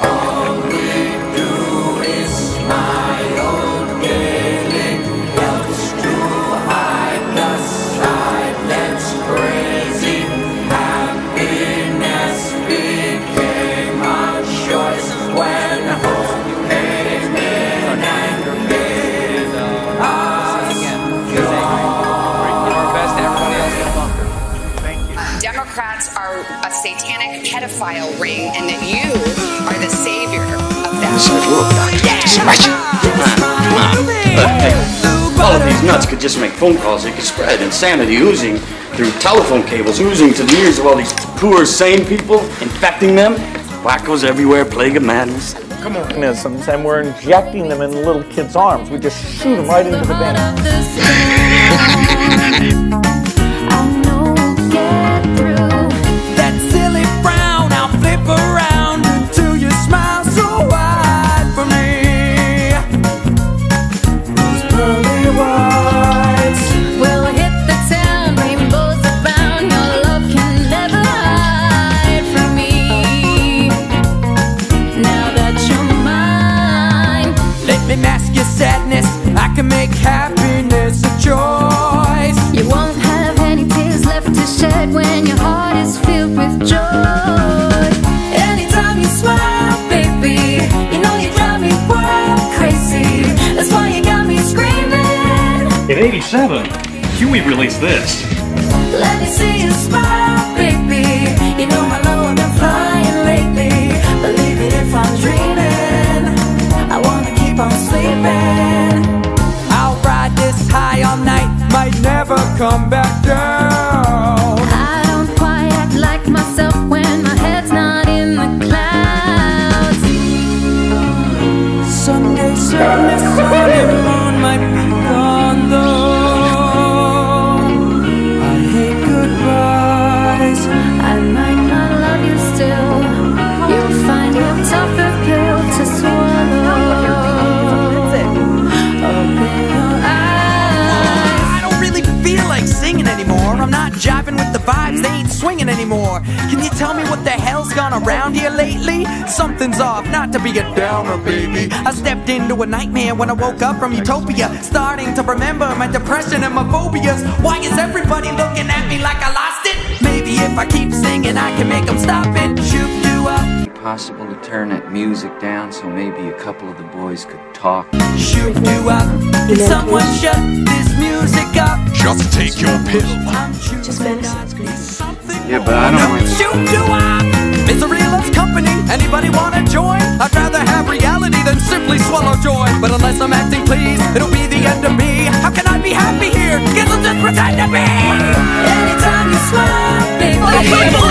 All we do is smile daily, helps to hide the silence crazy. Happiness became a choice when home came in and gave us Democrats are a satanic pedophile ring, and that you are the savior of that. All of these nuts could just make phone calls. They could spread insanity oozing through telephone cables, oozing to the ears of all these poor, sane people, infecting them. Wackos everywhere, plague of madness. Come on. Mechanisms, and we're injecting them in little kids' arms. We just shoot them right into the vein. Sadness, I can make happiness a choice. You won't have any tears left to shed when your heart is filled with joy. Anytime you smile, baby, you know you drive me wild crazy. That's why you got me screaming. In '87, Huey released this. Let me see you smile, baby. You know how low I've been flying lately. Believe it if I'm dreaming. I wanna keep on sleeping. I'll ride this high all night, might never come back down. I don't quite act like myself when my head's not in the clouds. Someday, someday, Sunday moon might be gone though. I hate goodbyes. I might not love you still. You'll find a tougher pill to swallow. Singing anymore, I'm not jiving with the vibes, they ain't swinging anymore. Can you tell me what the hell's gone around here lately? Something's off, not to be a downer, baby. I stepped into a nightmare when I woke up from utopia, starting to remember my depression and my phobias. Why is everybody looking at me like I lost it? Maybe if I keep singing I can make them stop it. Shoot-doo-up. Possible to turn that music down so maybe a couple of the boys could talk. Shoot-doo-up. Can someone shut this music up? Just take your pill. Just fantasy. Yeah, but I don't want to. Shoot-doo-up. Misery loves company. Anybody wanna join? I'd rather have reality than simply swallow joy. But unless I'm acting pleased, it'll be the end of me. How can I be happy here? Guess I'll just pretend to be. Anytime you smile, baby. Oh.